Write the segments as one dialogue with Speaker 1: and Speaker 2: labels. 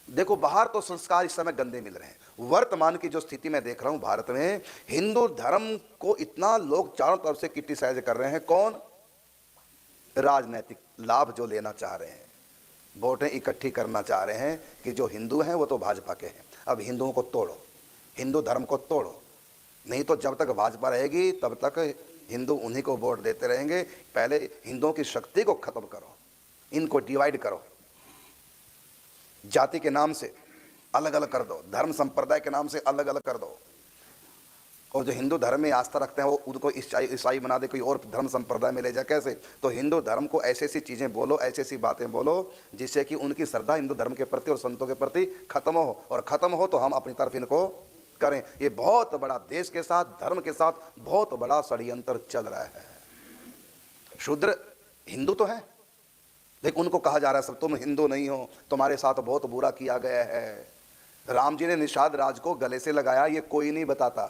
Speaker 1: देखो बाहर तो संस्कार इस समय गंदे मिल रहे हैं। वर्तमान की जो स्थिति मैं देख रहा हूं भारत में, हिंदू धर्म को इतना लोग चारों तरफ से क्रिटिसाइज कर रहे हैं। कौन? राजनीतिक लाभ जो लेना चाह रहे हैं, वोटें इकट्ठी करना चाह रहे हैं कि जो हिंदू हैं वो तो भाजपा के हैं, अब हिंदुओं को तोड़ो, हिंदू धर्म को तोड़ो। नहीं तो जब तक भाजपा रहेगी तब तक हिंदू उन्हीं को वोट देते रहेंगे। पहले हिंदुओं की शक्ति को खत्म करो, इनको डिवाइड करो, जाति के नाम से अलग अलग कर दो, धर्म संप्रदाय के नाम से अलग अलग कर दो। और जो हिंदू धर्म में आस्था रखते हैं वो उनको ईसाई बना दे, कोई और धर्म संप्रदाय में ले जाए, कैसे? तो हिंदू धर्म को ऐसी ऐसी चीज़ें बोलो, ऐसी ऐसी बातें बोलो जिससे कि उनकी श्रद्धा हिंदू धर्म के प्रति और संतों के प्रति खत्म हो, और खत्म हो तो हम अपनी तरफ इनको करें। ये बहुत बड़ा देश के साथ, धर्म के साथ बहुत बड़ा षड्यंत्र चल रहा है। शूद्र हिंदू तो है, लेकिन उनको कहा जा रहा है सब तुम हिंदू नहीं हो, तुम्हारे साथ बहुत बुरा किया गया है। राम जी ने निषाद राज को गले से लगाया, ये कोई नहीं बताता।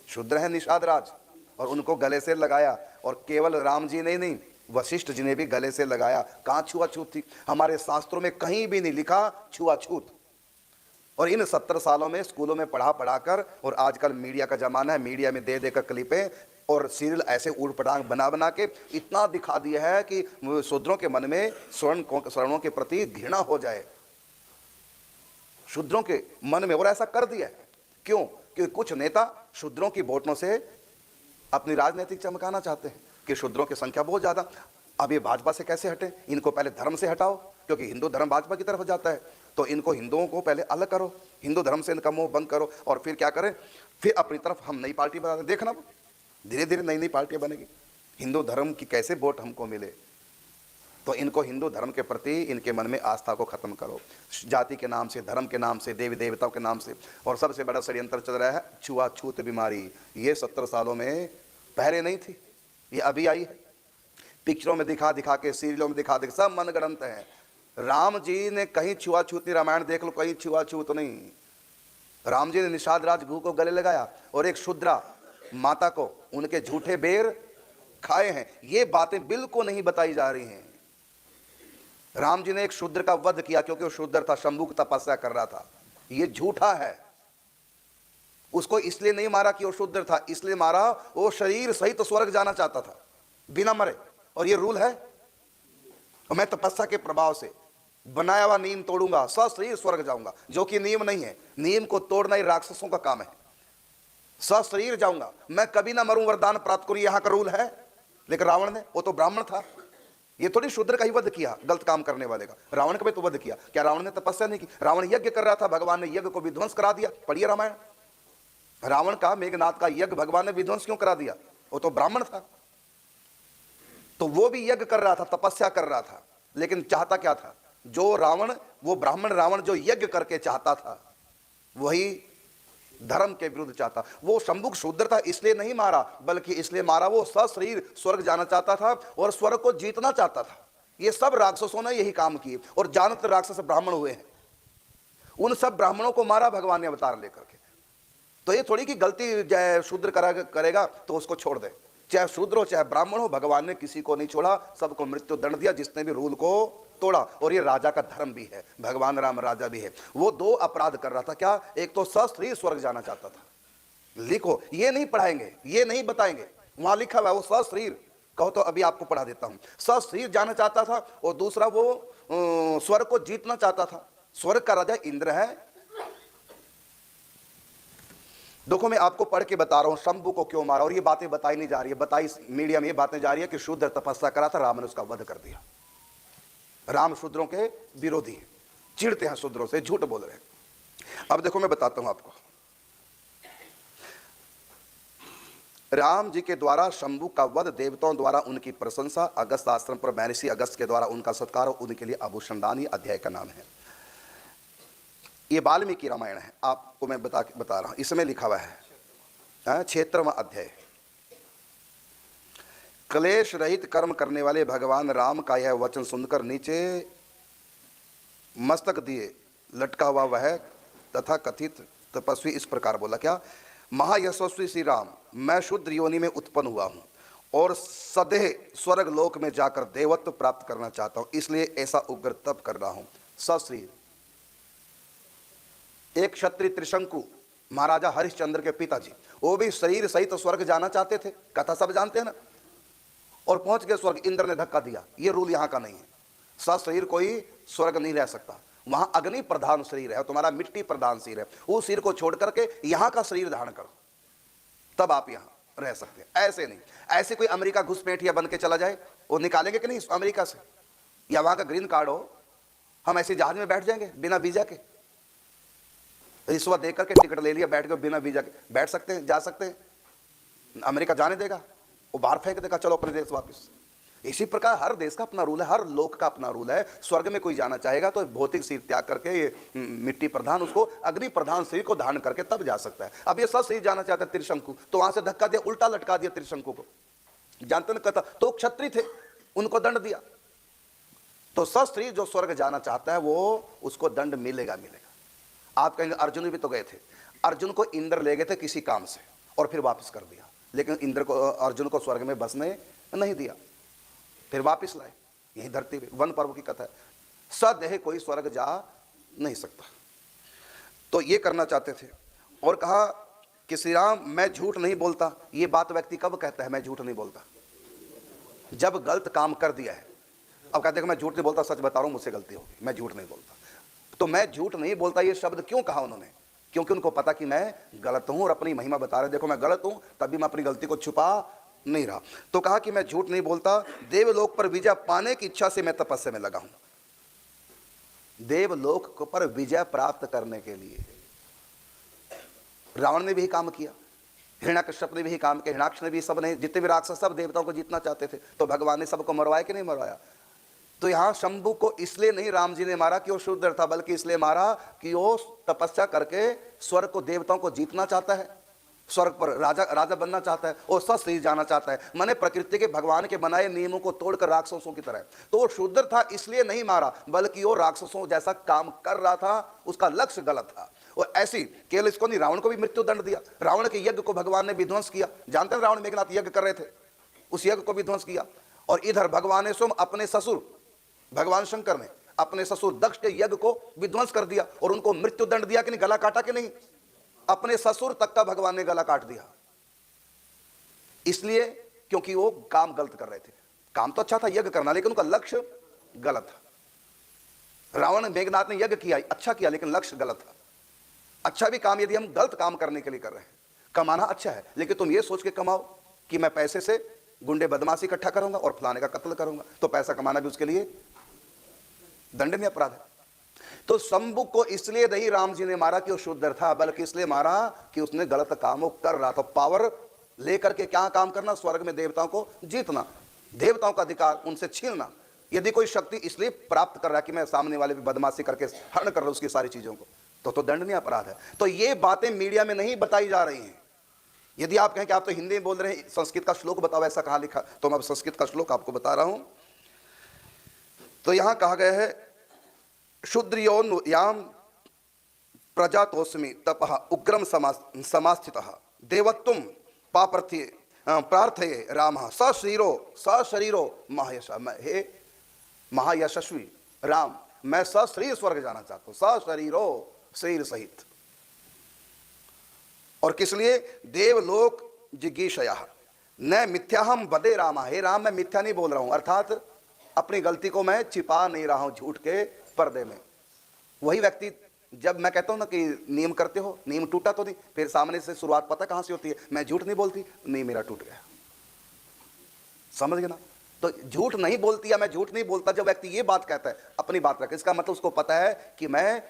Speaker 1: शूद्र है निषाद राज और उनको गले से लगाया, और केवल राम जी ने नहीं, वशिष्ठ जी ने भी गले से लगाया। कहाँ छुआछूत थी? हमारे शास्त्रों में कहीं भी नहीं लिखा छुआछूत। और इन 70 सालों में स्कूलों में पढ़ा कर, और आजकल मीडिया का जमाना है, मीडिया में दे देकर क्लिपें और सीरियल ऐसे ऊट पटांग बना के इतना दिखा दिया है कि शूद्रों के मन में स्वर्णों के प्रति घृणा हो जाए, शूद्रों के मन में, और ऐसा कर दिया है। क्यों? क्योंकि कुछ नेता शूद्रों की वोटों से अपनी राजनीतिक चमकाना चाहते हैं कि शूद्रों की संख्या बहुत ज्यादा। अब ये भाजपा से कैसे हटे? इनको पहले धर्म से हटाओ, क्योंकि हिंदू धर्म भाजपा की तरफ जाता है, तो इनको हिंदुओं को पहले अलग करो, हिंदू धर्म से इनका मोह भंग करो, और फिर क्या करें? फिर अपनी तरफ हम नई पार्टी बना दें। देखना धीरे धीरे नई नई पार्टियां बनेगी, हिंदू धर्म की कैसे वोट हमको मिले। तो इनको हिंदू धर्म के प्रति इनके मन में आस्था को खत्म करो, जाति के नाम से, धर्म के नाम से, देवी देवताओं के नाम से। और सबसे बड़ा षड्यंत्र चल रहा है छुआछूत बीमारी। ये 70 सालों में पहले नहीं थी, ये अभी आई है। पिक्चरों में दिखा दिखा के, सीरियलों में दिखा दिखा, सब मनगढ़ंत है। राम जी ने कहीं छुआछूत नहीं, रामायण देख लो, कहीं छुआछूत नहीं। राम जी ने निषाद राज को गले लगाया और एक शूद्रा माता को उनके झूठे बेर खाए हैं। ये बातें बिल्कुल नहीं बताई जा रही हैं। राम जी ने एक शूद्र का वध किया क्योंकि वो शूद्र था, शंभू की तपस्या कर रहा था, ये झूठा है। उसको इसलिए नहीं मारा कि वो शूद्र था, इसलिए मारा वो शरीर सहित तो स्वर्ग जाना चाहता था बिना मरे। और ये रूल है, और मैं तपस्या के प्रभाव से बनाया हुआ नियम तोड़ूंगा, सशरीर स्वर्ग जाऊंगा, जो कि नियम नहीं है। नियम को तोड़ना ही राक्षसों का काम है। सशरीर जाऊंगा, मैं कभी ना मरूं, वरदान प्राप्त करूं, यहां का रूल है। लेकिन रावण ने, वो तो ब्राह्मण था, ये थोड़ी शूद्र का ही वध किया, गलत काम करने वाले का। रावण का भी तो वध किया। क्या रावण ने तपस्या नहीं की? रावण यज्ञ कर रहा था, भगवान ने यज्ञ को विध्वंस करा दिया। पढ़िए रामायण। रावण का, मेघनाथ का यज्ञ भगवान ने विध्वंस क्यों करा दिया? वो तो ब्राह्मण था, तो वो भी यज्ञ कर रहा था, तपस्या कर रहा था, लेकिन चाहता क्या था? जो रावण, वो ब्राह्मण रावण जो यज्ञ करके चाहता था, वही धर्म के विरुद्ध चाहता। वो शंभुक शूद्र था इसलिए नहीं मारा, बल्कि इसलिए मारा वो सशरीर स्वर्ग जाना चाहता था और स्वर्ग को जीतना चाहता था। ये सब राक्षसों ने यही काम किए, और जानते राक्षस ब्राह्मण हुए हैं। उन सब ब्राह्मणों को मारा भगवान ने अवतार लेकर के। तो ये थोड़ी कि गलती शूद्र करेगा तो उसको छोड़ दे, चाहे शूद्र हो चाहे ब्राह्मण हो, भगवान ने किसी को नहीं छोड़ा, सबको मृत्यु दंड दिया जिसने भी रूल को तोड़ा। और ये राजा का धर्म भी है, भगवान राम राजा भी है। वो 2 अपराध कर रहा था। क्या? एक तो सशरीर स्वर्ग जाना चाहता था। लिखो, ये नहीं पढ़ाएंगे, ये नहीं बताएंगे, वहां लिखा हुआ है वो सशरीर। कहो तो अभी आपको पढ़ा देता हूं। सशरीर जाना चाहता था, और दूसरा वो स्वर्ग को जीतना चाहता था। स्वर्ग का राजा इंद्र है। देखो मैं आपको पढ़ के बता रहा हूं शंभू को क्यों मारा, और ये बातें बताई नहीं जा रही है, बताई मीडिया में ये बातें जा रही है कि शूद्र तपस्या करा था, राम ने उसका वध कर दिया। राम शूद्रों के विरोधी हैं, चिढ़ते हैं शूद्रों से, झूठ बोल रहे हैं। अब देखो मैं बताता हूं आपको। राम जी के द्वारा शंभू का वध, देवताओं द्वारा उनकी प्रशंसा, अगस्त आश्रम पर महर्षि अगस्त के द्वारा उनका सत्कार, उनके लिए आभूषण दान, ये अध्याय का नाम है। ये वाल्मीकि रामायण है, आपको मैं बता रहा हूं। इसमें लिखा हुआ है 76वां अध्याय। क्लेश रहित कर्म करने वाले भगवान राम का यह वचन सुनकर नीचे मस्तक दिए लटका हुआ वह तथा कथित तपस्वी इस प्रकार बोला। क्या? महायशस्वी श्री राम, मैं शूद्र योनि में उत्पन्न हुआ हूं और सदैह स्वर्ग लोक में जाकर देवत्व प्राप्त करना चाहता हूं, इसलिए ऐसा उग्र तप कर रहा हूं। सशरीर एक क्षत्रिय त्रिशंकु महाराजा हरिश्चंद्र के पिताजी, वो भी शरीर सहित तो स्वर्ग जाना चाहते थे, कथा सब जानते हैं ना, और पहुंच गए स्वर्ग। इंद्र ने धक्का दिया, ये रूल यहां का नहीं है, सशरीर कोई स्वर्ग नहीं रह सकता, वहां अग्नि प्रधान शरीर है, तुम्हारा मिट्टी प्रधान शरीर है, उस शरीर को छोड़ करके यहां का शरीर धारण करो, तब आप यहां रह सकते हैं। ऐसे नहीं, ऐसे कोई अमेरिका घुसपैठिया बन के चला जाए, वो निकालेंगे कि नहीं अमेरिका से, या वहां का ग्रीन कार्ड हो, हम ऐसे जहाज में बैठ जाएंगे बिना वीजा के, रिश्वत देकर के टिकट ले लिया, बैठ के बिना वीजा के बैठ सकते हैं, जा सकते हैं, अमेरिका जाने देगा? वो बाहर फेंक देगा, चलो अपने देश वापस। इसी प्रकार हर देश का अपना रूल है, हर लोक का अपना रूल है। स्वर्ग में कोई जाना चाहेगा तो भौतिक शरीर त्याग करके, ये मिट्टी प्रधान, उसको अग्नि प्रधान शरीर को धारण करके तब जा सकता है। अब ये सब शरीर जाना चाहता है त्रिशंकु, तो वहां से धक्का दिया, उल्टा लटका दिया त्रिशंकु को, जानते ना कथा, तो क्षत्रिय थे, उनको दंड दिया। तो सशरीर जो स्वर्ग जाना चाहता है वो, उसको दंड मिलेगा मिलेगा। आप कहेंगे अर्जुन भी तो गए थे, अर्जुन को इंद्र ले गए थे किसी काम से और फिर वापस कर दिया, लेकिन इंद्र को, अर्जुन को स्वर्ग में बसने नहीं दिया, फिर वापस लाए, यही धरती पे वन पर्व की कथा है। सदेह कोई स्वर्ग जा नहीं सकता, तो ये करना चाहते थे। और कहा कि श्री राम मैं झूठ नहीं बोलता। ये बात व्यक्ति कब कहता है मैं झूठ नहीं बोलता? जब गलत काम कर दिया है। अब कहते हैं मैं झूठ नहीं बोलता, सच बता रहा हूं, मुझसे गलती होगी, मैं झूठ नहीं बोलता। तो मैं झूठ नहीं बोलता ये शब्द क्यों कहा उन्होंने? क्योंकि उनको पता कि मैं गलत हूं और अपनी महिमा बता रहे, देखो मैं गलत हूं, तभी मैं अपनी गलती को छुपा नहीं रहा। तो कहा कि मैं झूठ नहीं बोलता, देवलोक पर विजय पाने की इच्छा से मैं तपस्या में लगा हूं। देवलोक पर विजय प्राप्त करने के लिए रावण ने भी काम किया, हिरण्याकश्यप ने भी काम किया, हिरण्याक्ष ने भी, सब ने, जितने भी राक्षस सब देवताओं को जीतना चाहते थे, तो भगवान ने सबको मरवाया कि नहीं मरवाया? तो यहां शंभु को इसलिए नहीं राम जी ने मारा कि वो शूद्र था, बल्कि इसलिए मारा कि वो तपस्या करके स्वर्ग को, देवताओं को जीतना चाहता है, स्वर्ग पर राजा बनना चाहता है, और सशरीर जाना चाहता है, माने प्रकृति के भगवान के बनाए नियमों को तोड़कर राक्षसों की तरह। तो वो शूद्र था इसलिए नहीं मारा, बल्कि वो राक्षसों जैसा काम कर रहा था, उसका लक्ष्य गलत था। और ऐसी केवल इसको नहीं, रावण को भी मृत्यु दंड दिया। रावण के यज्ञ को भगवान ने विध्वंस किया, जानते हैं रावण मेघनाथ यज्ञ कर रहे थे, उस यज्ञ को विध्वंस किया। और इधर भगवान ने स्वयं अपने ससुर, भगवान शंकर ने अपने ससुर दक्ष के यज्ञ को विध्वंस कर दिया और उनको मृत्यु दंड दिया कि नहीं, गला काटा कि नहीं? अपने ससुर तक का भगवान ने गला काट दिया, इसलिए क्योंकि वो काम गलत कर रहे थे। काम तो अच्छा था यज्ञ करना, लेकिन उनका लक्ष्य गलत था। रावण मेघनाथ ने यज्ञ किया, अच्छा किया, लेकिन लक्ष्य गलत था। अच्छा भी काम यदि हम गलत काम करने के लिए कर रहे हैं, कमाना अच्छा है, लेकिन तुम ये सोच के कमाओ कि मैं पैसे से गुंडे बदमाशी इकट्ठा करूंगा और फलाने का कत्ल करूंगा, तो पैसा कमाना भी उसके लिए दंडनीय अपराध है। तो शंभु को इसलिए नहीं राम जी ने मारा कि वो शुद्ध था, बल्कि इसलिए मारा कि उसने गलत काम कर रहा था। पावर लेकर के क्या काम करना? स्वर्ग में देवताओं को जीतना, देवताओं का अधिकार उनसे छीनना। यदि कोई शक्ति इसलिए प्राप्त कर रहा है कि मैं सामने वाले भी बदमाशी करके हरण कर रहा हूं उसकी सारी चीजों को, तो दंडनीय अपराध है। तो ये बातें मीडिया में नहीं बताई जा रही हैं। यदि आप कहें कि आप तो हिंदी में बोल रहे हैं, संस्कृत का श्लोक बताओ, ऐसा कहां लिखा? तो मैं संस्कृत का श्लोक आपको बता रहा हूं। तो यहां कहा गया है, शूद्रियो याम प्रजातोस्मि तपः उग्रम समास्थितः देवत्वं प्रार्थये रामः सशरीरो महायश। हे महायशस्वी राम, मैं सशरीर स्वर्ग जाना चाहता हूं, सशरीरो, शरीर सहित। और किस लिए? देवलोक जिगीषयः न मिथ्याहम वदे रामा। हे राम, मैं मिथ्या नहीं बोल रहा हूं, अर्थात अपनी गलती को मैं छिपा नहीं रहा हूं झूठ के पर्दे में। वही व्यक्ति, जब मैं कहता हूं ना कि नियम करते हो, नियम टूटा तो नहीं, फिर सामने से शुरुआत पता कहां से होती है? मैं झूठ नहीं बोलती, नहीं मेरा टूट गया, समझ गए ना? तो झूठ नहीं बोलती या मैं झूठ नहीं बोलता, जब व्यक्ति ये बात कहता है अपनी बात रखे, इसका मतलब उसको पता है कि मैं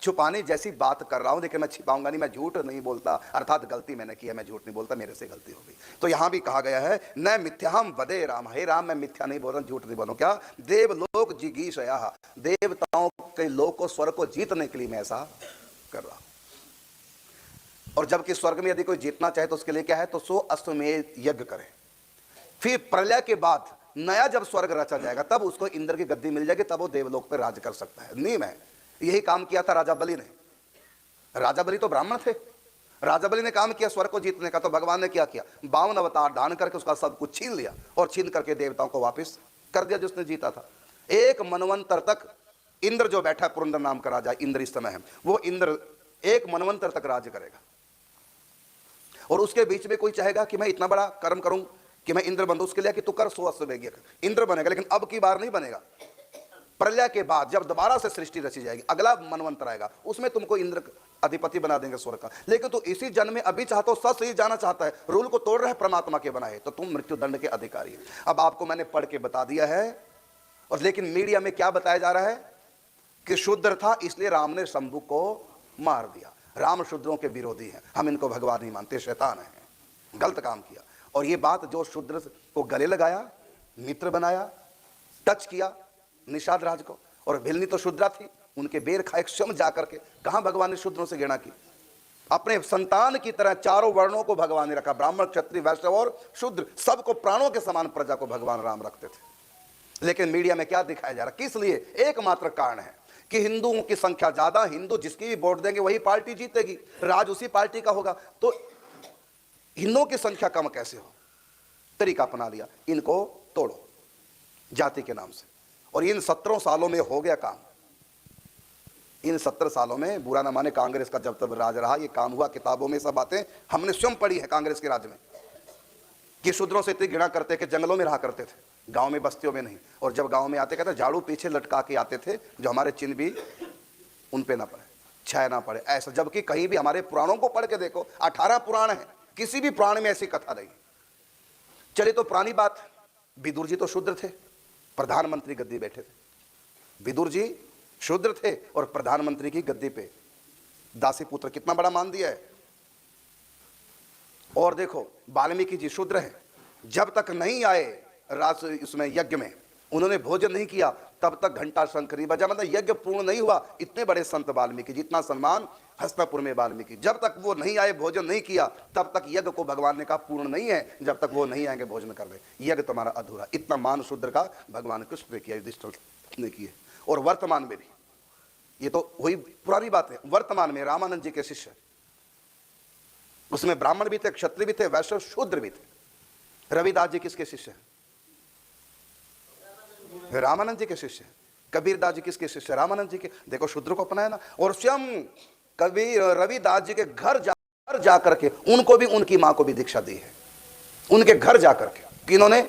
Speaker 1: छुपाने जैसी बात कर रहा हूं, लेकिन मैं छिपाऊंगा नहीं, मैं झूठ नहीं बोलता, अर्थात गलती मैंने की है, मैं झूठ नहीं बोलता, मेरे से गलती हो गई। तो यहां भी कहा गया है न मिथ्याहम वदे राम। हे राम, मैं मिथ्या नहीं बोल रहा, झूठ नहीं बोल रहा। क्या? देवलोक जिगीषयः, देवताओं के लोक को, स्वर्ग को जीतने के लिए मैं ऐसा कर रहा हूं। और जबकि स्वर्ग में यदि कोई जीतना चाहे तो उसके लिए क्या है? तो सो अश्वमेध यज्ञ करे। फिर प्रलय के बाद नया जब स्वर्ग रचा जाएगा, तब उसको इंद्र की गद्दी मिल जाएगी, तब वो देवलोक पर राज कर सकता है। नियम है। यही काम किया था राजा बलि ने। राजा बलि तो ब्राह्मण थे, राजा बलि ने काम किया स्वर्ग को जीतने का। तो भगवान ने क्या किया? 52 अवतार धारण करके उसका सब कुछ छीन लिया और छीन करके देवताओं को वापस कर दिया जिसने जीता था। एक मनवंतर तक इंद्र जो बैठा है, पुरंदर नाम का राजा इंद्र इस समय है, वो इंद्र एक मनवंतर तक राज्य करेगा। और उसके बीच में कोई चाहेगा कि मैं इतना बड़ा कर्म करूं कि मैं इंद्र बन, उसके लिए कि तू कर 100 अश्वमेघ इंद्र बनेगा, लेकिन अब की बार नहीं बनेगा। प्रलय के बाद जब दोबारा से सृष्टि रची जाएगी, अगला मनवंतर आएगा, उसमें तुमको इंद्र अधिपति बना देंगे स्वर्ग का। लेकिन तू इसी जन्म में अभी चाहता हो, सच ही जाना चाहता है, रूल को तोड़ रहा है परमात्मा के बनाए, तो तुम मृत्यु दंड के अधिकारी है। अब आपको मैंने पढ़ के बता दिया है, और लेकिन मीडिया में क्या बताया जा रहा है कि शूद्र था इसलिए राम ने शंभु को मार दिया। राम शूद्रों के विरोधी हैं, हम इनको भगवान नहीं मानते, शैतान है, गलत काम किया। और ये बात जो शूद्र को गले लगाया, मित्र बनाया, टच किया निषाद राज को, और भिलनी तो शूद्रा थी, उनके बेर खाए स्वयं जाकर के, कहां भगवान ने शूद्रों से घृणा की? अपने संतान की तरह चारों वर्णों को भगवान ने रखा, ब्राह्मण क्षत्रिय वैश्य और शूद्र, सबको प्राणों के समान प्रजा को भगवान राम रखते थे। लेकिन मीडिया में क्या दिखाया जा रहा, किस लिए? एकमात्र कारण है कि हिंदुओं की संख्या ज्यादा, हिंदू जिसकी भी वोट देंगे वही पार्टी जीतेगी, राज उसी पार्टी का होगा। तो हिंदुओं की संख्या कम कैसे हो, तरीका अपना लिया, इनको तोड़ो जाति के नाम से। और इन 17 सालों में हो गया काम। इन 17 सालों में, बुरा ना माने, कांग्रेस का जब तक राज रहा ये काम हुआ। किताबों में सब बातें हमने स्वयं पढ़ी है कांग्रेस के राज में, कि शूद्रों से इतनी घृणा करते कि जंगलों में रहा करते थे, गांव में बस्तियों में नहीं। और जब गांव में आते कहते झाड़ू पीछे लटका के आते थे, जो हमारे चिन्ह भी उन पे ना पड़े, छाया ना पड़े, ऐसा। जबकि कहीं भी हमारे पुराणों को पढ़ के देखो, 18 पुराण है, किसी भी पुराण में ऐसी कथा नहीं। चलिए तो पुरानी बात, विदुर जी तो शूद्र थे, प्रधानमंत्री गद्दी बैठे थे। विदुर जी शूद्र थे और प्रधानमंत्री की गद्दी पे दासी पुत्र, कितना बड़ा मान दिया है। और देखो वाल्मीकि जी शूद्र हैं, जब तक नहीं आए राज उसमें यज्ञ में, उन्होंने भोजन नहीं किया, तब तक घंटा शंकरी बजा, मतलब यज्ञ पूर्ण नहीं हुआ। इतने बड़े संत वाल्मीकि, जितना सम्मान हस्तिनापुर में वाल्मीकि, जब तक वो नहीं आए, भोजन नहीं किया, तब तक यज्ञ को भगवान ने कहा पूर्ण नहीं है, जब तक वो नहीं आएंगे भोजन कर ले, यज्ञ तुम्हारा अधूरा। इतना मान शूद्र का भगवान कृष्ण ने किया, युधिष्ठिर ने किया। और वर्तमान में भी, ये तो वही पुरानी बात है, वर्तमान में रामानंद जी के शिष्य, उसमें ब्राह्मण भी थे, क्षत्रिय भी थे, वैश्य शूद्र भी थे। रविदास जी किसके शिष्य हैं? रामानंद जी के शिष्य। कबीरदास जी किसके शिष्य? रामानंद जी के। देखो शूद्र को अपनाया ना। और स्वयं कबीर रविदास जी के घर जा करके उनको भी, उनकी मां को भी दीक्षा दी है, उनके घर जाकर के। किन्होंने?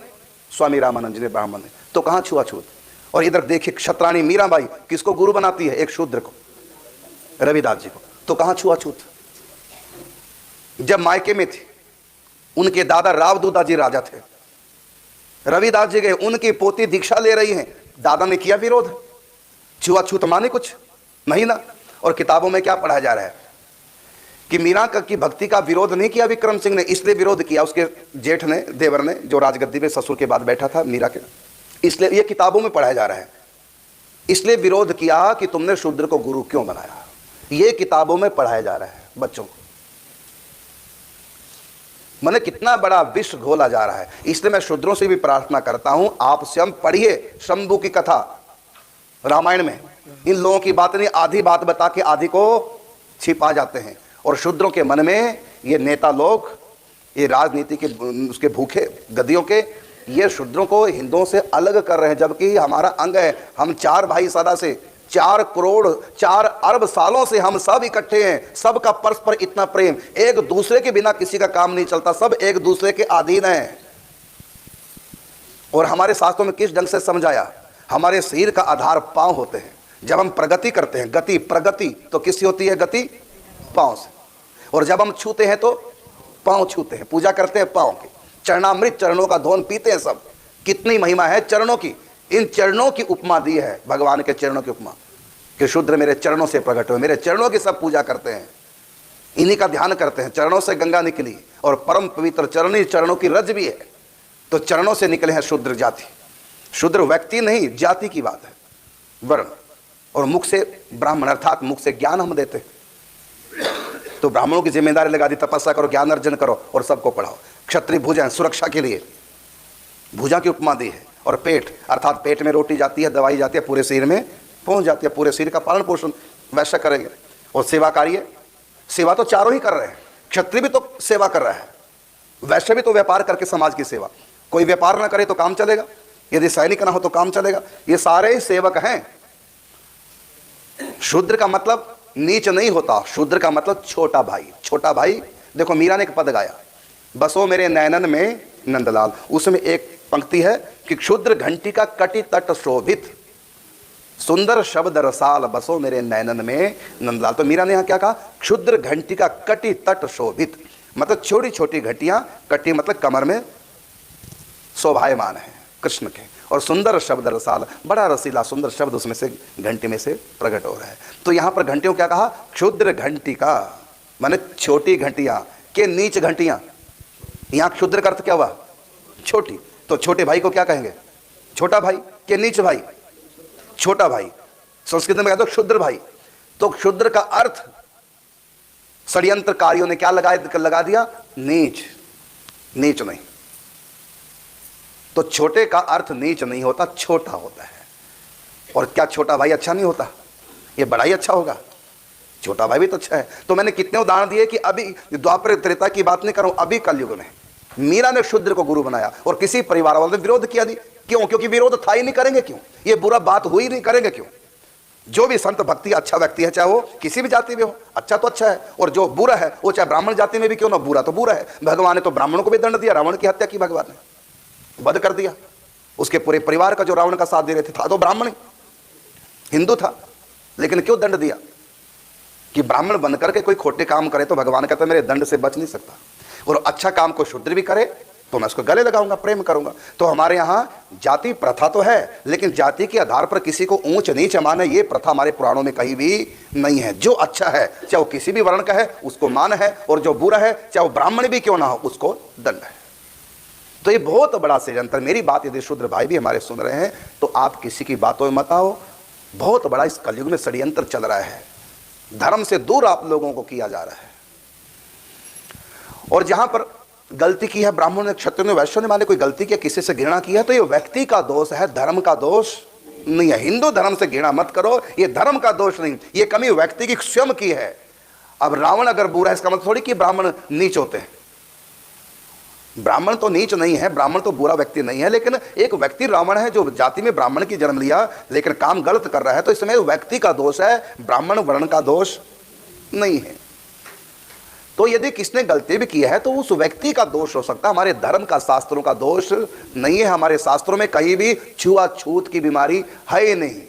Speaker 1: स्वामी रामानंद जी ने, ब्राह्मण ने। तो कहां छुआछूत? और इधर देखिए क्षत्राणी मीराबाई किसको गुरु बनाती है? एक शूद्र को, रविदास जी को। तो कहां छुआछूत? जब मायके में थी, उनके दादा रावदूदा जी राजा थे, रविदास जी गए, उनकी पोती दीक्षा ले रही है, दादा ने किया विरोध? छुआछूत माने कुछ नहीं ना। और किताबों में क्या पढ़ाया जा रहा है कि मीरा की भक्ति का विरोध नहीं किया विक्रम सिंह ने, इसलिए विरोध किया उसके जेठ ने, देवर ने, जो राजगद्दी पे ससुर के बाद बैठा था मीरा के, इसलिए ये किताबों में पढ़ाया जा रहा है। इसलिए विरोध किया कि तुमने शूद्र को गुरु क्यों बनाया, ये किताबों में पढ़ाया जा रहा है बच्चों को। मैंने कितना बड़ा विष घोला जा रहा है। इसलिए मैं शूद्रों से भी प्रार्थना करता हूं, आप स्वयं पढ़िए शंभु की कथा रामायण में। इन लोगों की बात नहीं, आधी बात बता के आधी को छिपा जाते हैं। और शूद्रों के मन में ये नेता लोग, ये राजनीति के उसके भूखे गद्दियों के, ये शूद्रों को हिंदुओं से अलग कर रहे हैं, जबकि हमारा अंग है। हम 4 भाई सदा से, 4 करोड़ 4 अरब सालों से हम सब इकट्ठे हैं, सबका परस्पर इतना प्रेम, एक दूसरे के बिना किसी का काम नहीं चलता, सब एक दूसरे के अधीन हैं। और हमारे शास्त्रों में किस ढंग से समझाया, हमारे शरीर का आधार पांव होते हैं। जब हम प्रगति करते हैं, गति प्रगति तो किससे होती है? गति पांव से। और जब हम छूते हैं तो पांव छूते हैं, पूजा करते हैं पांव की, चरणामृत, चरणों का धोन पीते हैं सब। कितनी महिमा है चरणों की। इन चरणों की उपमा दी है भगवान के, चरणों की उपमा कि शूद्र मेरे चरणों से प्रकट हुए, मेरे चरणों की सब पूजा करते हैं, इन्हीं का ध्यान करते हैं। चरणों से गंगा निकली और परम पवित्र चरणी, चरणों की रज भी है, तो चरणों से निकले हैं शूद्र जाति। शूद्र व्यक्ति नहीं, जाति की बात है, वर्ण। और मुख से ब्राह्मण, अर्थात मुख से ज्ञान हम देते हैं। तो ब्राह्मणों की जिम्मेदारी लगा दी, तपस्या करो, ज्ञान अर्जन करो और सबको पढ़ाओ। क्षत्रिय भुजा, सुरक्षा के लिए भुजा की उपमा दी है। और पेट, अर्थात पेट में रोटी जाती है, दवाई जाती है, पूरे शरीर में पहुंच जाती है, पूरे शरीर का पालन पोषण वैश्य करेंगे। और सेवा कार्य, सेवा तो चारों ही कर रहे हैं। क्षत्रिय भी तो सेवा कर रहा है, वैश्य भी तो व्यापार करके समाज की सेवा। कोई व्यापार ना करे तो काम चलेगा, यदि सैनिक ना हो तो काम चलेगा। ये सारे सेवक हैं। शूद्र का मतलब नीच नहीं होता। शूद्र का मतलब छोटा भाई। छोटा भाई, देखो मीरा ने एक पद गाया, बसो मेरे नैनन में नंदलाल, उसमें एक पंक्ति है कि क्षुद्र घंटी का कटी तट शोभित, सुंदर शब्द रसाल, बसो मेरे नैनन में नंदलाल। तो मीरा ने यहां क्या कहा, क्षुद्र घंटी का कटी तट शोभित, मतलब छोटी छोटी घंटियां, कटी मतलब कमर में शोभायमान है कृष्ण के, और सुंदर शब्द रसाल, बड़ा रसीला सुंदर शब्द उसमें से घंटी में से प्रकट हो रहा है। तो यहां पर घंटियों क्या कहा, क्षुद्र घंटी का माने छोटी घंटियां के नीच घंटियां। यहां क्षुद्र का अर्थ क्या हुआ, छोटी। तो छोटे भाई को क्या कहेंगे, छोटा भाई के नीच भाई, छोटा भाई। संस्कृत में कहते हो क्षुद्र भाई। तो क्षुद्र का अर्थ षड्यंत्रकारियों ने क्या लगा दिया, नीच। नीच नहीं, तो छोटे का अर्थ नीच नहीं होता, छोटा होता है। और क्या छोटा भाई अच्छा नहीं होता, ये बड़ा ही अच्छा होगा, छोटा भाई भी तो अच्छा है। तो मैंने कितने उदाहरण दिए कि अभी द्वापर त्रेता की बात नहीं करूं, अभी कलयुग में मीरा ने शूद्र को गुरु बनाया और किसी परिवार वालों ने विरोध किया नहीं। क्यों, क्योंकि विरोध था ही नहीं, करेंगे क्यों, ये बुरा बात हुई नहीं, करेंगे क्यों। जो भी संत भक्ति अच्छा व्यक्ति है, चाहे वो किसी भी जाति में हो, अच्छा तो अच्छा है, और जो बुरा है वो चाहे ब्राह्मण जाति में भी क्यों ना, बुरा तो बुरा है। भगवान ने तो ब्राह्मणों को भी दंड दिया, रावण की हत्या की भगवान ने, वध कर दिया। उसके पूरे परिवार का जो रावण का साथ दे रहे थे था तो ब्राह्मण हिंदू था, लेकिन क्यों दंड दिया कि ब्राह्मण बनकर के कोई खोटे काम करे तो भगवान कहता है मेरे दंड से बच नहीं सकता, और अच्छा काम को शूद्र भी करे तो मैं उसको गले लगाऊंगा, प्रेम करूंगा। तो हमारे यहाँ जाति प्रथा तो है, लेकिन जाति के आधार पर किसी को ऊंच नीच माने ये प्रथा हमारे पुराणों में कहीं भी नहीं है। जो अच्छा है चाहे वो किसी भी वर्ण का है उसको मान है, और जो बुरा है चाहे वो ब्राह्मण भी क्यों ना हो उसको दंड है। तो ये बहुत बड़ा षड्यंत्र। मेरी बात यदि शूद्र भाई भी हमारे सुन रहे हैं तो आप किसी की बातों में मत आओ, बहुत बड़ा इस कलयुग में षड्यंत्र चल रहा है, धर्म से दूर आप लोगों को किया जा रहा है। और जहां पर गलती की है ब्राह्मण ने, क्षत्रिय ने, वैश्य ने, माने कोई गलती की, किसी से घृणा की है, तो ये व्यक्ति का दोष है, धर्म का दोष नहीं है। हिंदू धर्म से घृणा मत करो, ये धर्म का दोष नहीं, ये कमी व्यक्ति की स्वयं की है। अब रावण अगर बुरा है इसका मतलब थोड़ी कि ब्राह्मण नीच होते हैं। ब्राह्मण तो नीच नहीं है, ब्राह्मण तो बुरा व्यक्ति नहीं है, लेकिन एक व्यक्ति रावण है जो जाति में ब्राह्मण की जन्म लिया लेकिन काम गलत कर रहा है, तो इसमें व्यक्ति का दोष है, ब्राह्मण वर्ण का दोष नहीं है। तो यदि किसने गलती भी की है तो उस व्यक्ति का दोष हो सकता है, हमारे धर्म का, शास्त्रों का दोष नहीं है। हमारे शास्त्रों में कहीं भी छुआछूत की बीमारी है ही नहीं।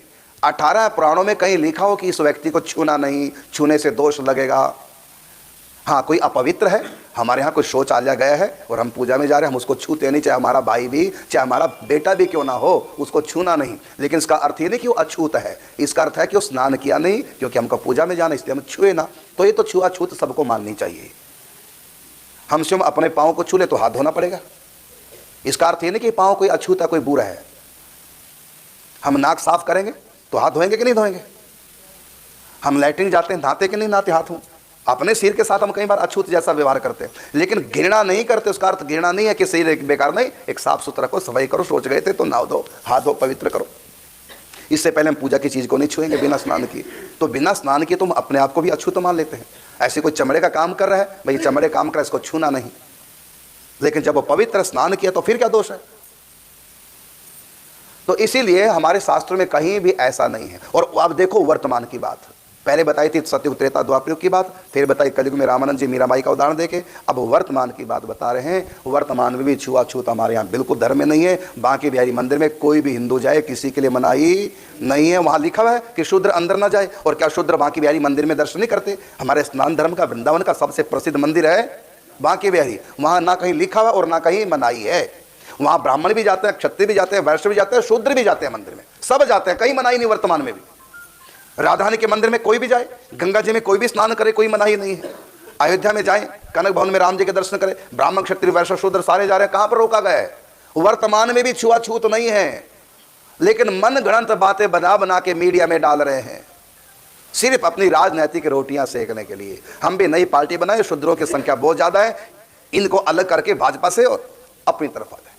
Speaker 1: 18 पुराणों में कहीं लिखा हो कि इस व्यक्ति को छूना नहीं, छूने से दोष लगेगा। हाँ, कोई अपवित्र है, हमारे यहाँ कोई शौचालय गया है और हम पूजा में जा रहे हैं, हम उसको छूते नहीं, चाहे हमारा भाई भी, चाहे हमारा बेटा भी क्यों ना हो, उसको छूना नहीं। लेकिन इसका अर्थ ये नहीं कि वो अछूत है, इसका अर्थ है कि वो स्नान किया नहीं, क्योंकि हमको पूजा में जाना इसलिए हम छुए ना। तो ये तो छुआछूत सबको माननी चाहिए। हम स्वयं अपने पाँव को छू ले तो हाथ धोना पड़ेगा, इसका अर्थ ये नहीं कि पाँव कोई अछूत है, कोई बुरा है। हम नाक साफ करेंगे तो हाथ धोएंगे कि नहीं धोएंगे। हम लैट्रिन जाते हैं, नहाते कि नहीं नहाते हाथ हों। अपने सिर के साथ हम कई बार अछूत जैसा व्यवहार करते हैं, लेकिन घृणा नहीं करते। उसका अर्थ घृणा नहीं है कि शरीर बेकार नहीं, एक साफ सुथरा को, सफाई करो, सोच गए थे तो नहा दो, हाथ धो, पवित्र करो। इससे पहले हम पूजा की चीज को नहीं छुएंगे बिना स्नान किए। तो बिना स्नान किए तुम अपने आप को भी अछूत मान लेते हैं। ऐसे कोई चमड़े का काम कर रहा है, भाई चमड़े काम कर रहा है, इसको छूना नहीं, लेकिन जब वो पवित्र स्नान किया तो फिर क्या दोष है। तो इसीलिए हमारे शास्त्रों में कहीं भी ऐसा नहीं है। और अब देखो वर्तमान की बात, पहले बताई थी सतयुग त्रेता द्वापरयुग की बात, फिर बताई कलयुग में रामानंद जी मीराबाई का उदाहरण देके, अब वर्तमान की बात बता रहे हैं। वर्तमान में भी छुआछूत हमारे यहाँ बिल्कुल धर्म में नहीं है। बांके बिहारी मंदिर में कोई भी हिंदू जाए, किसी के लिए मनाही नहीं है। वहाँ लिखा हुआ है कि शूद्र अंदर ना जाए। और क्या शूद्र बांके बिहारी मंदिर में दर्शन नहीं करते। हमारे स्नान धर्म का, वृंदावन का सबसे प्रसिद्ध मंदिर है बांके बिहारी, वहाँ ना कहीं लिखा हुआ और ना कहीं मनाही है। वहाँ ब्राह्मण भी जाते हैं, क्षत्रिय भी जाते हैं, वैश्य भी जाते हैं, शूद्र भी जाते हैं मंदिर में, सब जाते हैं, कहीं मनाही नहीं। वर्तमान में भी राधारानी के मंदिर में कोई भी जाए, गंगा जी में कोई भी स्नान करे, कोई मनाही नहीं है। अयोध्या में जाए, कनक भवन में राम जी के दर्शन करें, ब्राह्मण क्षत्रिय वैश्य शूद्र सारे जा रहे हैं, कहां पर रोका गया है। वर्तमान में भी छुआछूत नहीं है, लेकिन मन गणंत बातें बना बना के मीडिया में डाल रहे हैं, सिर्फ अपनी राजनीतिक रोटियां सेकने के लिए। हम भी नई पार्टी बनाए, शूद्रों की संख्या बहुत ज्यादा है, इनको अलग करके भाजपा से और अपनी तरफ आ जाए।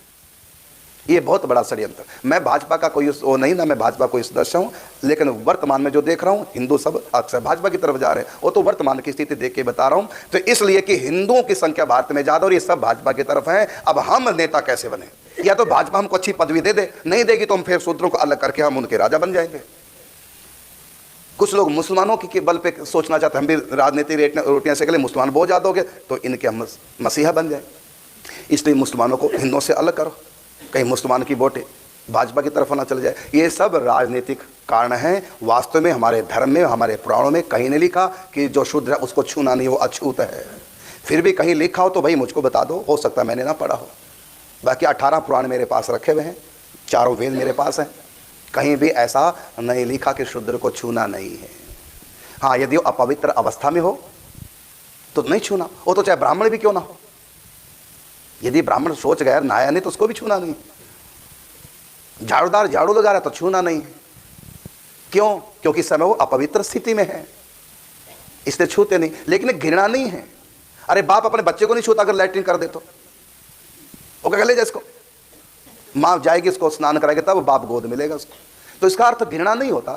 Speaker 1: ये बहुत बड़ा षड्यंत्र। मैं भाजपा का कोई वो नहीं ना, मैं भाजपा कोई सदस्य हूँ, लेकिन वर्तमान में जो देख रहा हूँ हिंदू सब अक्सर भाजपा की तरफ जा रहे हैं। वो तो वर्तमान की स्थिति देख के बता रहा हूँ। तो इसलिए कि हिंदुओं की संख्या भारत में ज्यादा और ये सब भाजपा की तरफ है। अब हम नेता कैसे बने, या तो भाजपा हमको अच्छी पदवी दे दे, नहीं देगी तो हम फिर शूद्रों को अलग करके हम उनके राजा बन जाएंगे। कुछ लोग मुसलमानों के बल पे सोचना चाहते हैं हम भी राजनीतिक रोटियां सेक ले, मुसलमान बहुत ज़्यादा हो गए तो इनके हम मसीहा बन जाए, इसलिए मुसलमानों को हिंदुओं से अलग करो, कहीं मुसलमान की वोटें भाजपा की तरफ ना चले जाए। ये सब राजनीतिक कारण हैं। वास्तव में हमारे धर्म में, हमारे पुराणों में कहीं नहीं लिखा कि जो शूद्र है उसको छूना नहीं, वो अछूत है। फिर भी कहीं लिखा हो तो भाई मुझको बता दो, हो सकता है मैंने ना पढ़ा हो। बाकी 18 पुराण मेरे पास रखे हुए हैं, 4 वेद मेरे पास हैं, कहीं भी ऐसा नहीं लिखा कि शूद्र को छूना नहीं है। हाँ, यदि वो अपवित्र अवस्था में हो तो नहीं छूना, वो तो चाहे ब्राह्मण भी क्यों ना हो। यदि ब्राह्मण सोच गया नहाया नहीं तो उसको भी छूना नहीं। झाड़ूदार झाड़ू लगा रहा है तो छूना नहीं है। क्यों? क्योंकि समय वो अपवित्र स्थिति में है, इसलिए छूते नहीं। लेकिन घृणा नहीं है। अरे बाप अपने बच्चे को नहीं छूता अगर लैट्रिन कर दे तो, वो क्या ले जाए इसको, माँ जाएगी इसको स्नान कराएगी तब बाप गोद मिलेगा उसको, तो इसका अर्थ घृणा नहीं होता।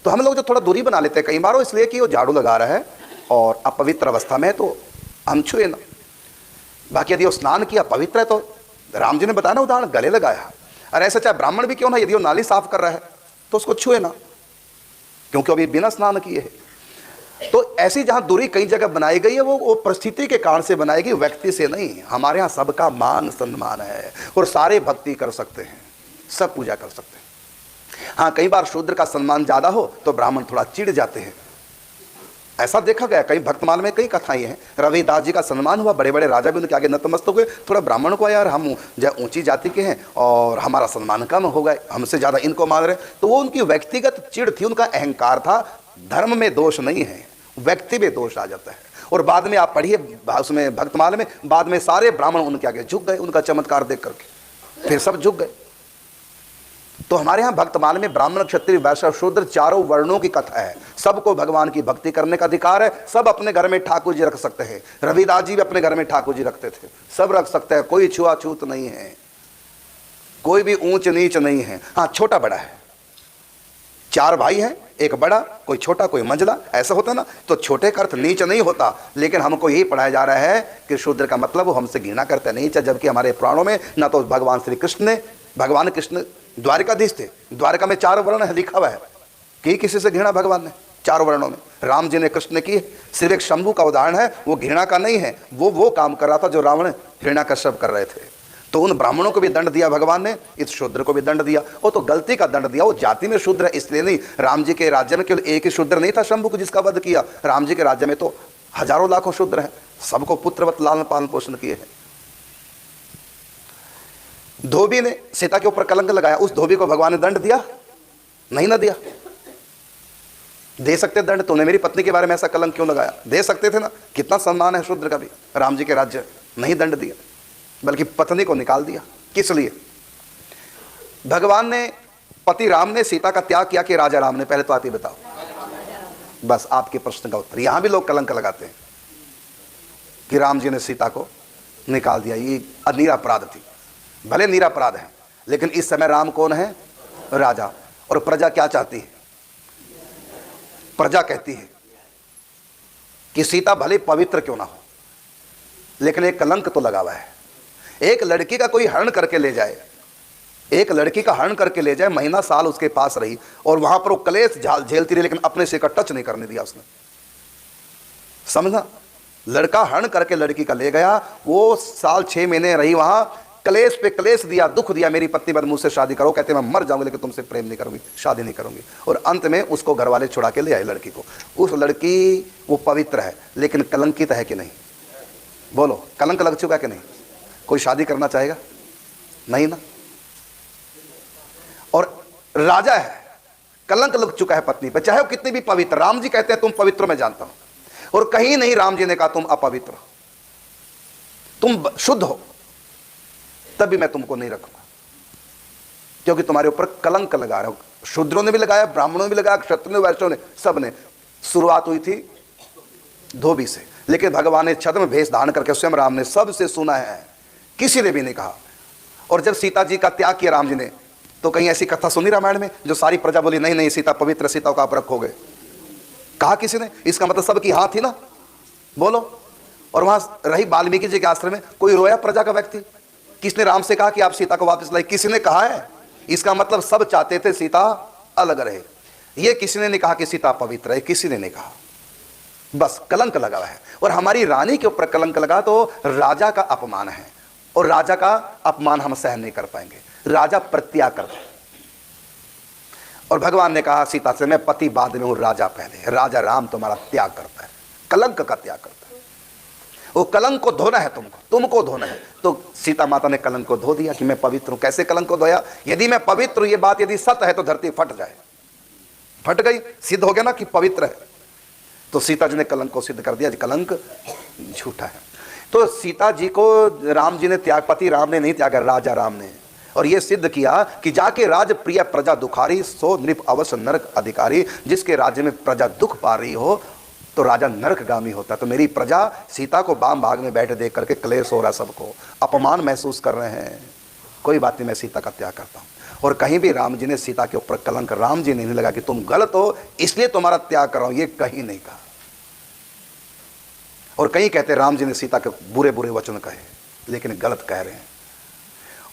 Speaker 1: तो हम लोग जो थोड़ा दूरी बना लेते हैं कई बार, वो इसलिए कि वो झाड़ू लगा रहा है और अपवित्र अवस्था में है तो हम छुए ना। बाकी यदि वो स्नान किया पवित्र है तो राम जी ने बताया ना उदाहरण, गले लगाया। अरे ऐसा चाहे ब्राह्मण भी क्यों ना, यदि वो नाली साफ कर रहा है तो उसको छुए ना, क्योंकि अभी बिना स्नान किए है। तो ऐसी जहां दूरी कई जगह बनाई गई है वो परिस्थिति के कारण से बनाई गई, व्यक्ति से नहीं। हमारे यहाँ सबका मान सम्मान है और सारे भक्ति कर सकते हैं, सब पूजा कर सकते हैं। हाँ, कई बार शूद्र का सम्मान ज्यादा हो तो ब्राह्मण थोड़ा चिढ़ जाते हैं, ऐसा देखा गया। कई भक्तमाल में कई कथाएं हैं। रविदास जी का सम्मान हुआ, बड़े बड़े राजा भी उनके आगे नतमस्तक हुए। थोड़ा ब्राह्मण को यार हम ऊंची जाति के हैं और हमारा सम्मान कम हो गए, हमसे ज़्यादा इनको मान रहे, तो वो उनकी व्यक्तिगत चिढ़ थी, उनका अहंकार था। धर्म में दोष नहीं है, व्यक्ति में दोष आ जाता है। और बाद में आप पढ़िए उसमें भक्तमाल में, बाद में सारे ब्राह्मण उनके आगे झुक गए, उनका चमत्कार देख करके फिर सब झुक गए। तो हमारे यहाँ भक्तमाल में ब्राह्मण, क्षत्रिय, वैश्य, शूद्र 4 वर्णों की कथा है। सबको भगवान की भक्ति करने का अधिकार है। सब अपने घर में ठाकुर जी रख सकते हैं। रविदास जी भी अपने घर में ठाकुर जी रखते थे, सब रख सकते हैं, कोई छुआछूत नहीं है, कोई भी ऊंच नीच नहीं है। हाँ, छोटा बड़ा है, 4 भाई हैं, एक बड़ा, कोई छोटा, कोई मंझला, ऐसा होता ना। तो छोटे का अर्थ नीच नहीं होता, लेकिन हमको यही पढ़ाया जा रहा है कि शूद्र का मतलब वो हमसे घृणा करते नहीं। जबकि हमारे पुराणों में ना तो भगवान श्री कृष्ण ने, भगवान कृष्ण द्वारिकाधीश थे, द्वारिका में 4 वर्ण है, लिखा हुआ है कि किसी से घृणा भगवान ने 4 वर्णों में। राम जी ने, कृष्ण ने की। सिर्फ एक शंभू का उदाहरण है, वो घृणा का नहीं है, वो काम कर रहा था जो रावण घृणा कश्यप कर रहे थे। तो उन ब्राह्मणों को भी दंड दिया भगवान ने, इस शूद्र को भी दंड दिया। वो तो गलती का दंड दिया, वो जाति में शूद्र है इसलिए नहीं। राम जी के राज्य में केवल एक ही शूद्र नहीं था शंभू को जिसका वध किया, राम जी के राज्य में तो हजारों लाखों शूद्र हैं, सबको पुत्रवत लालन पालन पोषण किए हैं। धोबी ने सीता के ऊपर कलंक लगाया, उस धोबी को भगवान ने दंड दिया? नहीं ना दिया। दे सकते दंड, तूने मेरी पत्नी के बारे में ऐसा कलंक क्यों लगाया? दे सकते थे ना। कितना सम्मान है शूद्र का भी राम जी के राज्य, नहीं दंड दिया, बल्कि पत्नी को निकाल दिया। किस लिए? भगवान ने, पति राम ने सीता का त्याग किया कि राजा राम ने? पहले तो आप ही बताओ। बस आपके प्रश्न का उत्तर। यहां भी लोग कलंक लगाते हैं कि राम जी ने सीता को निकाल दिया, ये निरापराध थी। भले निरापराध है, लेकिन इस समय राम कौन है? राजा। और प्रजा क्या चाहती है? प्रजा कहती है कि सीता भले पवित्र क्यों ना हो, लेकिन एक कलंक तो लगा हुआ है। एक लड़की का कोई हरण करके ले जाए, एक लड़की का हरण करके ले जाए, महीना साल उसके पास रही और वहां पर वो कलेश झेलती रही, लेकिन अपने से का टच नहीं करने दिया उसने। समझा? लड़का हरण करके लड़की का ले गया, वो साल 6 महीने रही वहां, कलेश पे कलेश दिया, दुख दिया, मेरी पत्नी बद मुझसे शादी करो। कहते मैं मर जाऊंगी लेकिन तुमसे प्रेम नहीं करूंगी, शादी नहीं करूंगी। और अंत में उसको घर वाले छुड़ा के ले आए लड़की को। उस लड़की वो पवित्र है, लेकिन कलंकित है कि नहीं? बोलो, कलंक लग चुका है कि नहीं? कोई शादी करना चाहेगा? नहीं ना। और राजा है, कलंक लग चुका है पत्नी पर, चाहे वो कितनी भी पवित्र। राम जी कहते हैं तुम पवित्र मैं जानता हूं, और कहीं नहीं राम जी ने कहा तुम अपवित्र हो, तुम शुद्ध हो, तब भी मैं तुमको नहीं रखूंगा, क्योंकि तुम्हारे ऊपर कलंक लगा रहा हूं। शूद्रों ने भी लगाया, ब्राह्मणों ने भी लगाया, क्षत्रियों ने, वैश्यों ने, सब ने। शुरुआत हुई थी धोबी से, लेकिन भगवान ने छद्म भेष धारण करके स्वयं राम ने सबसे सुना है, किसी ने भी नहीं कहा। और जब सीता जी का त्याग किया राम जी ने, तो कहीं ऐसी कथा सुनी रामायण में जो सारी प्रजा बोली नहीं नहीं सीता पवित्र, सीता को आप रखोगे? कहा किसी ने? इसका मतलब सबकी हाथ थी ना, बोलो। और वहां रही वाल्मीकि जी के आश्रम में, कोई रोया प्रजा का व्यक्ति? किसने राम से कहा कि आप सीता को वापस लाई? किसी ने कहा है? इसका मतलब सब चाहते थे सीता अलग रहे। ये किसी ने नहीं कहा कि सीता पवित्र है, किसी ने नहीं कहा, बस कलंक लगा हुआ है। और हमारी रानी के ऊपर कलंक लगा तो राजा का अपमान है, और राजा का अपमान हम सहन नहीं कर पाएंगे। राजा प्रत्याग कर दे। और भगवान ने कहा सीता से, मैं पति बाद में हूं, राजा पहले। राजा राम तुम्हारा त्याग करता है, कलंक का त्याग करता है। वो कलंक को धोना है, तुमको धोना है। तो सीता माता ने कलंक को धो दिया कि मैं पवित्र हूं। कैसे कलंक को धोया? यदि मैं पवित्र हूं, ये बात यदि सत्य है तो धरती फट जाए। फट गई, सिद्ध हो गया ना कि पवित्र है। तो सीता जी ने कलंक को सिद्ध कर दिया, कलंक झूठा है। तो सीता जी को राम जी ने त्याग, पति राम ने नहीं त्यागा, राजा राम ने। और ये सिद्ध किया कि जाके राज प्रिय प्रजा दुखारी, सो नृप अवश्य नरक अधिकारी। जिसके राज्य में प्रजा दुख पा रही हो तो राजा नरकगामी होता। तो मेरी प्रजा सीता को बाम भाग में बैठे देख करके क्लेश हो रहा, सबको अपमान महसूस कर रहे हैं। कोई बात नहीं, मैं सीता का त्याग करता हूं। और कहीं भी राम जी ने सीता के ऊपर कलंक, राम जी ने नहीं लगा कि तुम गलत हो इसलिए तुम्हारा त्याग कर रहा हूं, ये कहीं नहीं कहा। और कहीं कहते राम जी ने सीता के बुरे बुरे वचन कहे, लेकिन गलत कह रहे हैं।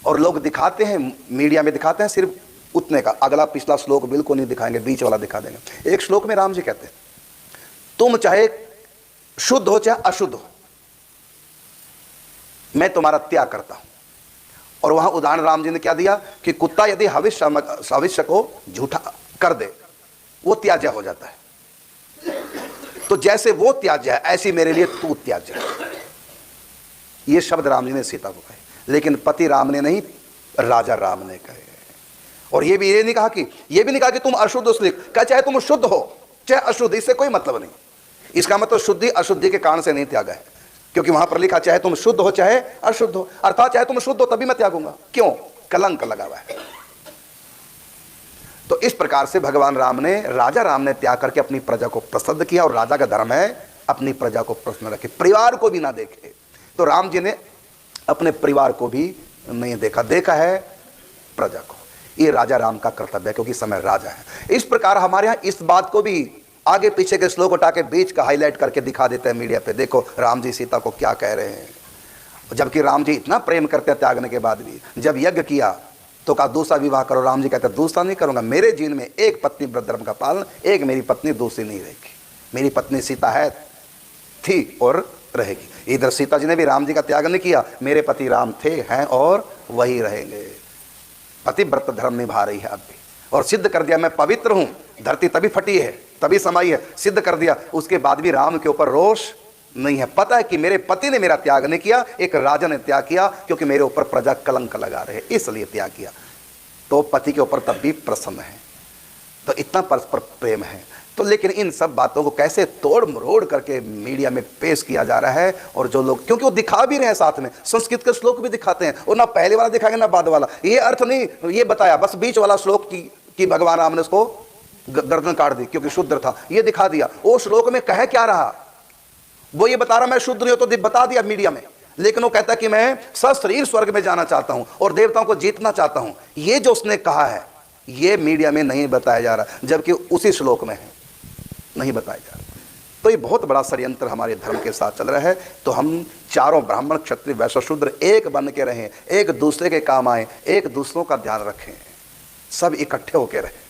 Speaker 1: और लोग दिखाते हैं, मीडिया में दिखाते हैं सिर्फ उतने का, अगला पिछला श्लोक बिल्कुल नहीं दिखाएंगे, बीच वाला दिखा देंगे। एक श्लोक में राम जी कहते हैं, तुम चाहे शुद्ध हो चाहे अशुद्ध हो, मैं तुम्हारा त्याग करता हूं। और वहां उदाहरण राम जी ने क्या दिया कि कुत्ता यदि हविष्य को झूठा कर दे, वो त्याज्य हो जाता है। तो जैसे वो त्याज्य है, ऐसी मेरे लिए तू त्याज्य है। ये शब्द राम जी ने सीता को कहे, लेकिन पति राम ने नहीं, राजा राम ने कहे। और ये भी नहीं कहा कि तुम अशुद्ध हो, कहा चाहे तुम शुद्ध हो चाहे अशुद्ध, इससे कोई मतलब नहीं। इसका मतलब शुद्धि अशुद्धि के कारण से नहीं त्यागा है, क्योंकि वहां पर लिखा चाहे तुम शुद्ध हो चाहे अशुद्ध हो, अर्थात चाहे तुम शुद्ध हो तभी मैं त्यागूंगा। क्यों? कलंक लगा हुआ है। तो इस प्रकार से भगवान राम ने, राजा राम ने त्याग करके अपनी प्रजा को प्रसिद्ध किया। और राजा का धर्म है अपनी प्रजा को प्रसन्न रखे, परिवार को भी ना देखे। तो राम जी ने अपने परिवार को भी नहीं देखा, देखा है प्रजा को। ये राजा राम का कर्तव्य है, क्योंकि समय राजा है। इस प्रकार हमारे यहाँ इस बात को भी आगे पीछे के श्लोक उठा के बीच का हाईलाइट करके दिखा देते हैं मीडिया पे, देखो राम जी सीता को क्या कह रहे हैं। जबकि राम जी इतना प्रेम करते हैं त्यागने के बाद भी। जब यज्ञ किया तो कहा दूसरा विवाह करो, राम जी कहते दूसरा नहीं करूंगा, मेरे जीवन में एक पत्नी व्रत धर्म का पालन, एक मेरी पत्नी दूसरी नहीं रहेगी। मेरी पत्नी सीता है, थी और रहेगी। इधर सीता जी ने भी राम जी का त्याग नहीं किया, मेरे पति राम थे, हैं और वही रहेंगे। पति व्रत धर्म निभा रही है अब भी, और सिद्ध कर दिया मैं पवित्र हूं। धरती तभी फटी है, तभी समाई है, सिद्ध कर दिया। उसके बाद भी राम के ऊपर रोष नहीं है। पता है कि मेरे पति ने मेरा त्याग नहीं किया, एक राजा ने त्याग किया, क्योंकि मेरे ऊपर प्रजा कलंक लगा रहे, इसलिए त्याग किया। तो पति के ऊपर तब भी प्रसन्न है। तो इतना परस्पर प्रेम है। तो लेकिन इन सब बातों को कैसे तोड़ मरोड़ करके मीडिया में पेश किया जा रहा है। और जो लोग, क्योंकि वो दिखा भी रहे हैं, साथ में संस्कृत के श्लोक भी दिखाते हैं, और ना पहले वाला दिखाएंगे ना बाद वाला। ये अर्थ नहीं ये बताया, बस बीच वाला श्लोक की भगवान राम ने उसको गर्दन काट दी क्योंकि शुद्र था, ये दिखा दिया। वो श्लोक में कह क्या रहा, वो ये बता रहा मैं शुद्ध नहीं हूं, तो बता दिया मीडिया में। लेकिन वो कहता कि मैं सशरीर स्वर्ग में जाना चाहता हूं और देवताओं को जीतना चाहता हूं। ये जो उसने कहा है ये मीडिया में नहीं बताया जा रहा, जबकि उसी श्लोक में है, नहीं बताया जा रहा। तो ये बहुत बड़ा षड्यंत्र हमारे धर्म के साथ चल रहा है। तो हम चारों ब्राह्मण क्षत्रिय वैश्य शूद्र एक बन के रहें, एक दूसरे के काम आए, एक दूसरों का ध्यान रखें, सब इकट्ठे होकर रहें।